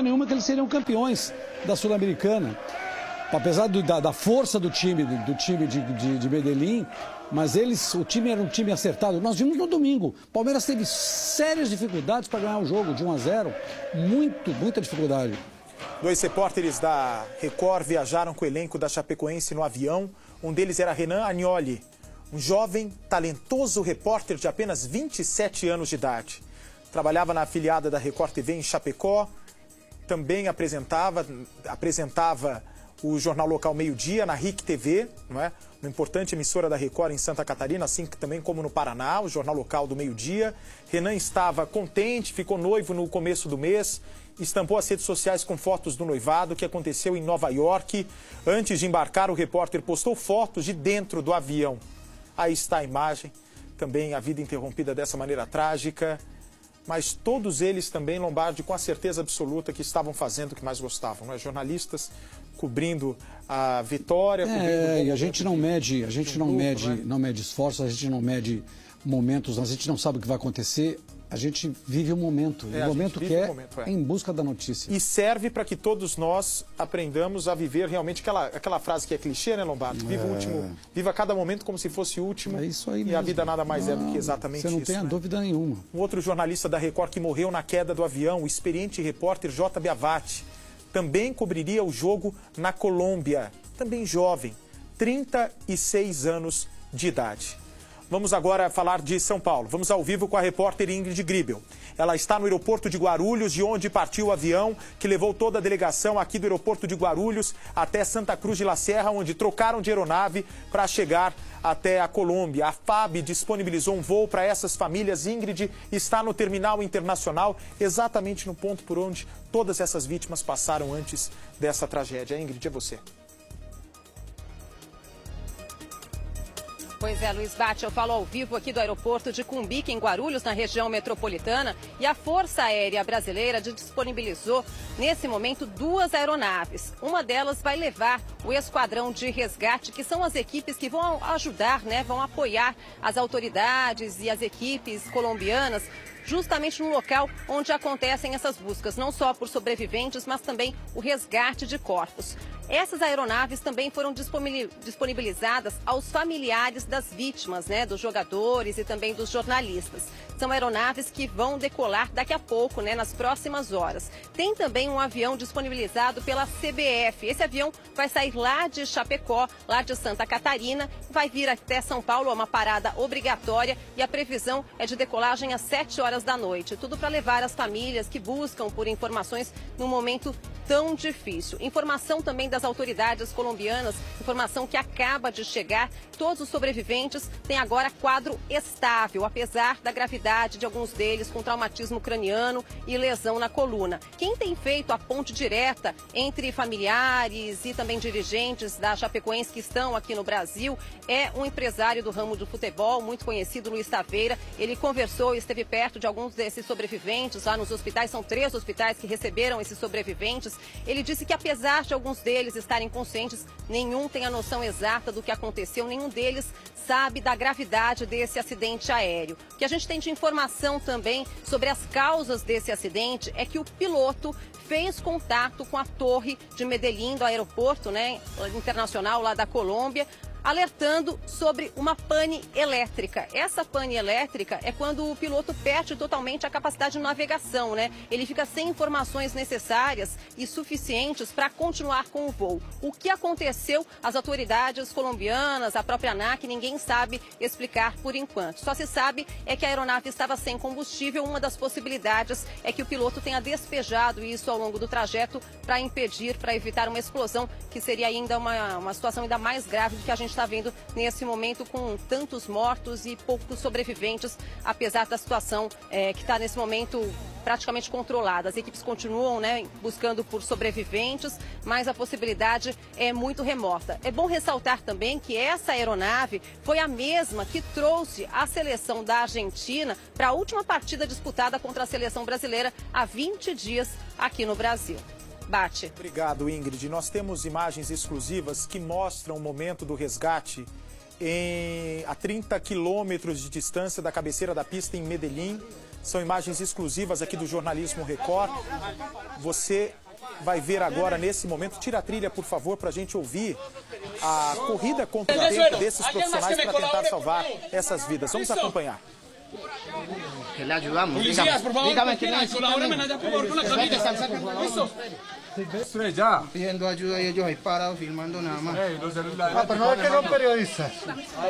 nenhuma que eles seriam campeões da Sul-Americana. Apesar da força do time de Medellín, mas o time era um time acertado. Nós vimos no domingo, o Palmeiras teve sérias dificuldades para ganhar o jogo de 1-0, muita dificuldade. 2 repórteres da Record viajaram com o elenco da Chapecoense no avião. Um deles era Renan Agnoli, um jovem, talentoso repórter de apenas 27 anos de idade. Trabalhava na afiliada da Record TV em Chapecó, também apresentava o jornal local Meio-Dia na RIC TV, não é? Uma importante emissora da Record em Santa Catarina, assim também como no Paraná, o jornal local do Meio-Dia. Renan estava contente, ficou noivo no começo do mês, estampou as redes sociais com fotos do noivado que aconteceu em Nova York. Antes de embarcar, o repórter postou fotos de dentro do avião. Aí está a imagem, também a vida interrompida dessa maneira trágica. Mas todos eles também, Lombardi, com a certeza absoluta que estavam fazendo o que mais gostavam, né? Jornalistas cobrindo a vitória. E a gente não mede esforços, a gente não mede momentos, a gente não sabe o que vai acontecer. A gente vive o momento, o momento que é em busca da notícia. E serve para que todos nós aprendamos a viver realmente aquela frase que é clichê, né, Lombardi? Viva cada momento como se fosse o último. É isso aí mesmo. E a vida nada mais é do que exatamente isso. Você não tem a dúvida nenhuma. Um outro jornalista da Record que morreu na queda do avião, o experiente repórter J. Beavati, também cobriria o jogo na Colômbia. Também jovem, 36 anos de idade. Vamos agora falar de São Paulo. Vamos ao vivo com a repórter Ingrid Gribel. Ela está no aeroporto de Guarulhos, de onde partiu o avião que levou toda a delegação aqui do aeroporto de Guarulhos até Santa Cruz de la Sierra, onde trocaram de aeronave para chegar até a Colômbia. A FAB disponibilizou um voo para essas famílias. Ingrid está no terminal internacional, exatamente no ponto por onde todas essas vítimas passaram antes dessa tragédia. Ingrid, é você. Pois é, Luiz Bate, eu falo ao vivo aqui do aeroporto de Cumbica, em Guarulhos, na região metropolitana, e a Força Aérea Brasileira disponibilizou, nesse momento, 2 aeronaves. Uma delas vai levar o esquadrão de resgate, que são as equipes que vão ajudar, vão apoiar as autoridades e as equipes colombianas, justamente no local onde acontecem essas buscas, não só por sobreviventes, mas também o resgate de corpos. Essas aeronaves também foram disponibilizadas aos familiares das vítimas, dos jogadores e também dos jornalistas. São aeronaves que vão decolar daqui a pouco, nas próximas horas. Tem também um avião disponibilizado pela CBF. Esse avião vai sair lá de Chapecó, lá de Santa Catarina, vai vir até São Paulo, é uma parada obrigatória e a previsão é de decolagem às 7 horas da noite. Tudo para levar as famílias que buscam por informações num momento tão difícil. Informação também das autoridades colombianas, informação que acaba de chegar. Todos os sobreviventes têm agora quadro estável, apesar da gravidade de alguns deles com traumatismo craniano e lesão na coluna. Quem tem feito a ponte direta entre familiares e também dirigentes da Chapecoense que estão aqui no Brasil é um empresário do ramo do futebol, muito conhecido, Luiz Taveira. Ele conversou e esteve perto de alguns desses sobreviventes lá nos hospitais. São 3 hospitais que receberam esses sobreviventes. Ele disse que apesar de alguns deles estarem conscientes, nenhum tem a noção exata do que aconteceu, nenhum deles sabe da gravidade desse acidente aéreo. O que a gente tem de informação também sobre as causas desse acidente é que o piloto fez contato com a torre de Medellín, do aeroporto internacional lá da Colômbia, alertando sobre uma pane elétrica. Essa pane elétrica é quando o piloto perde totalmente a capacidade de navegação, Ele fica sem informações necessárias e suficientes para continuar com o voo. O que aconteceu, as autoridades colombianas, a própria ANAC, ninguém sabe explicar por enquanto. Só se sabe é que a aeronave estava sem combustível. Uma das possibilidades é que o piloto tenha despejado isso ao longo do trajeto para impedir, para evitar uma explosão, que seria ainda uma situação ainda mais grave do que a gente está vendo nesse momento, com tantos mortos e poucos sobreviventes, apesar da situação que está nesse momento praticamente controlada. As equipes continuam buscando por sobreviventes, mas a possibilidade é muito remota. É bom ressaltar também que essa aeronave foi a mesma que trouxe a seleção da Argentina para a última partida disputada contra a seleção brasileira há 20 dias aqui no Brasil. Bate. Obrigado, Ingrid. Nós temos imagens exclusivas que mostram o momento do resgate a 30 quilômetros de distância da cabeceira da pista em Medellín. São imagens exclusivas aqui do Jornalismo Record. Você vai ver agora, nesse momento, tira a trilha, por favor, para a gente ouvir a corrida contra o tempo desses profissionais para tentar salvar essas vidas. Vamos acompanhar. Que le ayudamos. Policías, por favor, dígame que colabórenme allá, por favor, con la camilla. ¿Listo? Estoy pidiendo ayuda y ellos ahí parados filmando nada más. Pero no es que son periodistas.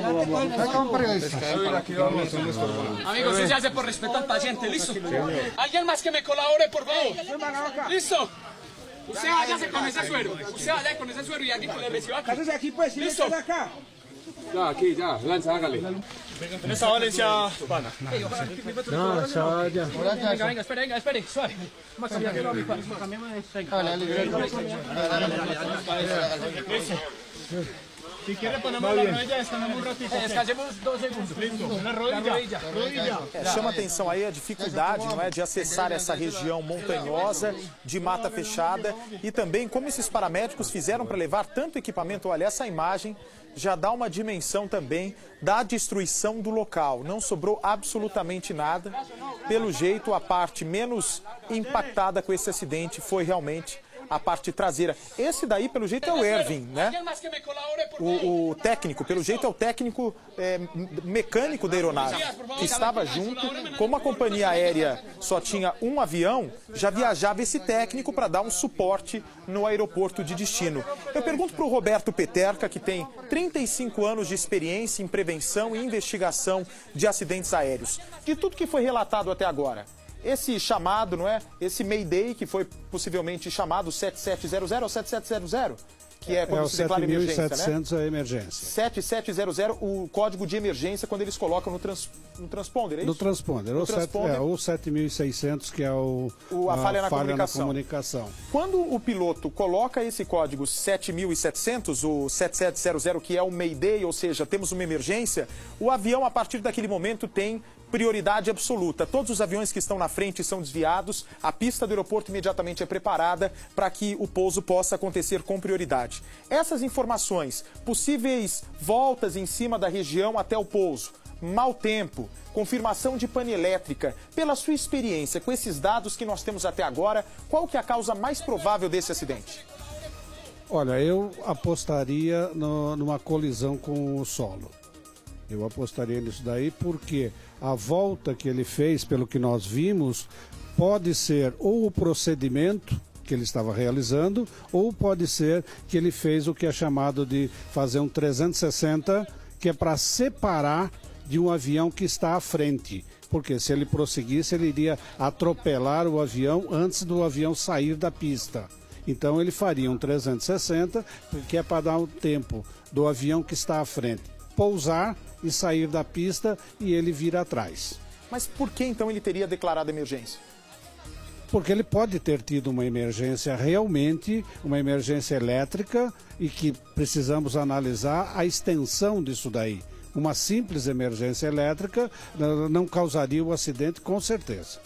No son periodistas. Amigos, eso se hace por respeto al paciente, ¿listo? Alguien más que me colabore, por favor. ¿Listo? Usted váyase con ese suero. Usted vaya con ese suero y alguien que le reciba aquí. Aquí pues, ¿Listo? acá. Ya, aquí, ya, lanza, hágale. ¿En esta Valencia, pana? No, ya. Venga, espere, suave. Vamos a cambiar de lado, mi pana. Si quiere ponemos la rodilla, descansamos un ratito. Descansemos 2 segundos. Listo. Na rodilla. Chama atenção aí a dificuldade, não é, de acessar essa região montanhosa, de mata fechada, e também como esses paramédicos fizeram para levar tanto equipamento. Olha, essa imagem já dá uma dimensão também da destruição do local. Não sobrou absolutamente nada. Pelo jeito, a parte menos impactada com esse acidente foi realmente a parte traseira. Esse daí, pelo jeito, é o Erwin, né? O técnico, pelo jeito é o técnico mecânico da aeronave, que estava junto. Como a companhia aérea só tinha um avião, já viajava esse técnico para dar um suporte no aeroporto de destino. Eu pergunto para o Roberto Peterka, que tem 35 anos de experiência em prevenção e investigação de acidentes aéreos. De tudo que foi relatado até agora, esse chamado, não é? Esse Mayday, que foi possivelmente chamado 7700 ou 7700, que é quando se declara emergência, né? 7.700 a emergência. 7700, o código de emergência, quando eles colocam no transponder, é isso? No transponder, ou 7.600, que é a falha na comunicação. Quando o piloto coloca esse código 7700, o 7700, que é o Mayday, ou seja, temos uma emergência, o avião, a partir daquele momento, tem prioridade absoluta. Todos os aviões que estão na frente são desviados, a pista do aeroporto imediatamente é preparada para que o pouso possa acontecer com prioridade. Essas informações, possíveis voltas em cima da região até o pouso, mau tempo, confirmação de pane elétrica, pela sua experiência com esses dados que nós temos até agora, qual que é a causa mais provável desse acidente? Olha, eu apostaria numa colisão com o solo. Eu apostaria nisso daí porque a volta que ele fez, pelo que nós vimos, pode ser ou o procedimento que ele estava realizando, ou pode ser que ele fez o que é chamado de fazer um 360, que é para separar de um avião que está à frente. Porque se ele prosseguisse, ele iria atropelar o avião antes do avião sair da pista. Então ele faria um 360, que é para dar o tempo do avião que está à frente pousar e sair da pista e ele vir atrás. Mas por que então ele teria declarado emergência? Porque ele pode ter tido uma emergência realmente, uma emergência elétrica, e que precisamos analisar a extensão disso daí. Uma simples emergência elétrica não causaria o acidente, com certeza.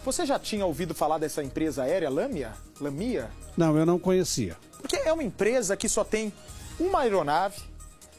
Você já tinha ouvido falar dessa empresa aérea, Lamia? Não, eu não conhecia. Porque é uma empresa que só tem uma aeronave.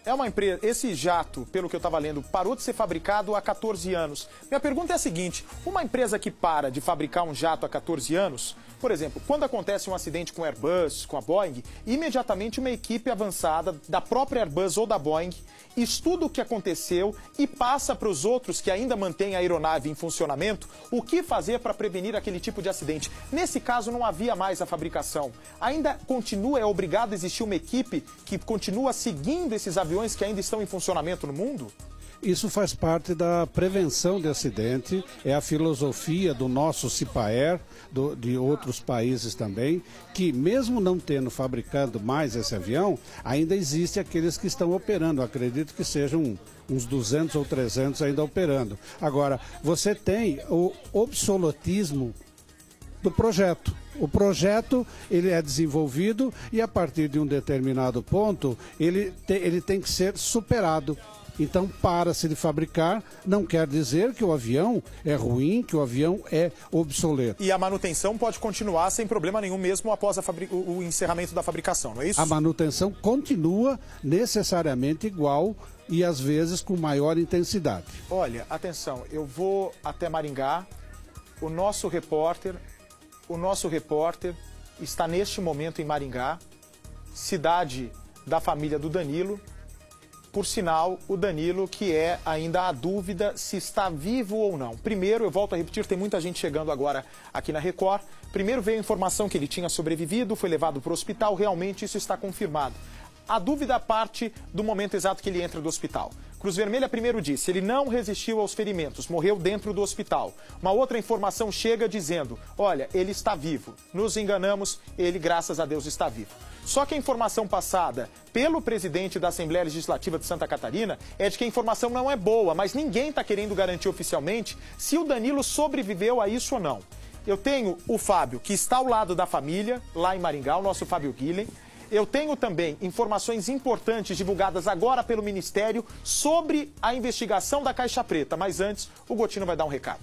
É uma empresa, esse jato, pelo que eu estava lendo, parou de ser fabricado há 14 anos. Minha pergunta é a seguinte, uma empresa que para de fabricar um jato há 14 anos, por exemplo, quando acontece um acidente com o Airbus, com a Boeing, imediatamente uma equipe avançada da própria Airbus ou da Boeing estuda o que aconteceu e passa para os outros que ainda mantêm a aeronave em funcionamento o que fazer para prevenir aquele tipo de acidente. Nesse caso não havia mais a fabricação. Ainda continua, é obrigado a existir uma equipe que continua seguindo esses aviões que ainda estão em funcionamento no mundo? Isso faz parte da prevenção de acidente, é a filosofia do nosso Cipaer, de outros países também, que mesmo não tendo fabricado mais esse avião, ainda existe aqueles que estão operando. Eu acredito que sejam uns 200 ou 300 ainda operando. Agora, você tem o obsoletismo do projeto. O projeto ele é desenvolvido e a partir de um determinado ponto ele tem que ser superado. Então, para-se de fabricar, não quer dizer que o avião é ruim, que o avião é obsoleto. E a manutenção pode continuar sem problema nenhum mesmo após o encerramento da fabricação, não é isso? A manutenção continua necessariamente igual e às vezes com maior intensidade. Olha, atenção, eu vou até Maringá o nosso repórter está neste momento em Maringá, cidade da família do Danilo. Por sinal, o Danilo, que é ainda a dúvida se está vivo ou não. Primeiro, eu volto a repetir, tem muita gente chegando agora aqui na Record. Primeiro veio a informação que ele tinha sobrevivido, foi levado para o hospital, realmente isso está confirmado. A dúvida parte do momento exato que ele entra do hospital. Cruz Vermelha primeiro disse, ele não resistiu aos ferimentos, morreu dentro do hospital. Uma outra informação chega dizendo, olha, ele está vivo. Nos enganamos, ele, graças a Deus, está vivo. Só que a informação passada pelo presidente da Assembleia Legislativa de Santa Catarina é de que a informação não é boa, mas ninguém está querendo garantir oficialmente se o Danilo sobreviveu a isso ou não. Eu tenho o Fábio, que está ao lado da família, lá em Maringá, o nosso Fábio Guilhem. Eu tenho também informações importantes divulgadas agora pelo Ministério sobre a investigação da Caixa Preta. Mas antes, o Gotino vai dar um recado.